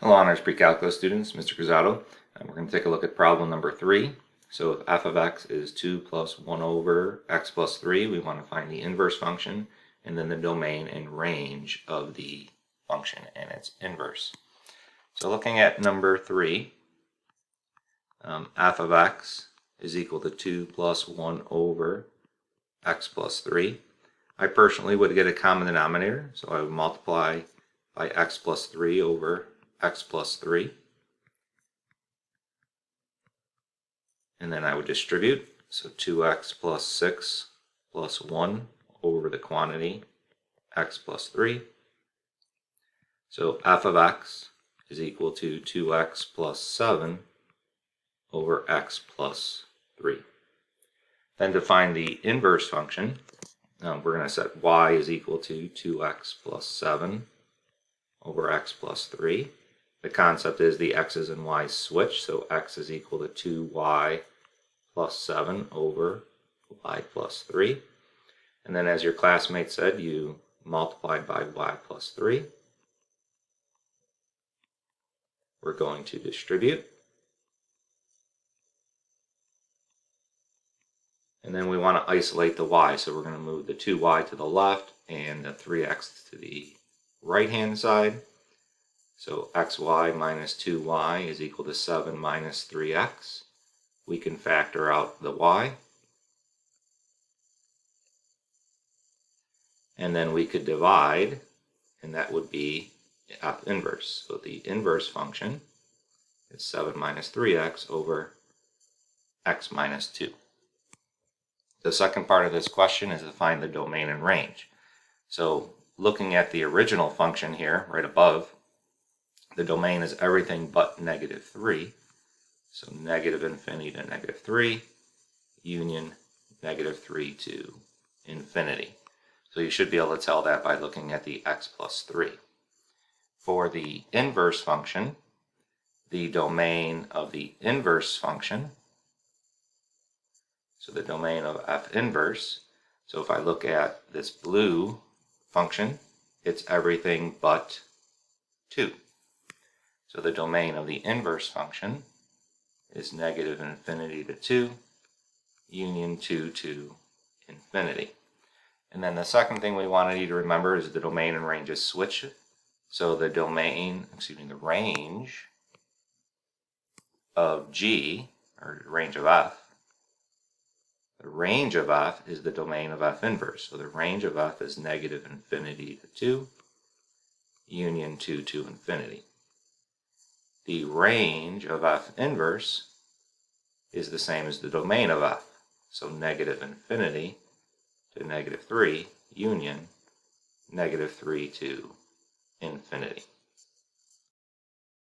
Hello, honors pre-calculus students, Mr. Cruzado. We're going to take a look at problem number 3. So if f of x is 2 plus 1 over x plus 3, we want to find the inverse function and then the domain and range of the function and its inverse. So looking at number 3, f of x is equal to 2 plus 1 over x plus 3. I personally would get a common denominator, so I would multiply by x plus 3 over x plus 3, and then I would distribute, so 2x plus 6 plus 1 over the quantity x plus 3. So f of x is equal to 2x plus 7 over x plus 3. Then to find the inverse function, we're going to set y is equal to 2x plus 7 over x plus 3. The concept is the x's and y's switch, so x is equal to 2y plus 7 over y plus 3. And then as your classmate said, you multiplied by y plus 3. We're going to distribute. And then we want to isolate the y, so we're going to move the 2y to the left and the 3x to the right-hand side. So xy minus 2y is equal to 7 minus 3x. We can factor out the y. And then we could divide, and that would be f inverse. So the inverse function is 7 minus 3x over x minus 2. The second part of this question is to find the domain and range. So looking at the original function here, right above, the domain is everything but negative 3. So negative infinity to negative 3, union negative 3 to infinity. So you should be able to tell that by looking at the x plus 3. For the inverse function, the domain of the inverse function, so the domain of f inverse, so if I look at this blue function, it's everything but 2. So the domain of the inverse function is negative infinity to 2, union 2 to infinity. And then the second thing we wanted you to remember is the domain and range is switched. So the range of G, or range of f, the range of f is the domain of f inverse. So the range of f is negative infinity to 2, union 2 to infinity. The range of f inverse is the same as the domain of f. So negative infinity to negative 3, union negative 3 to infinity.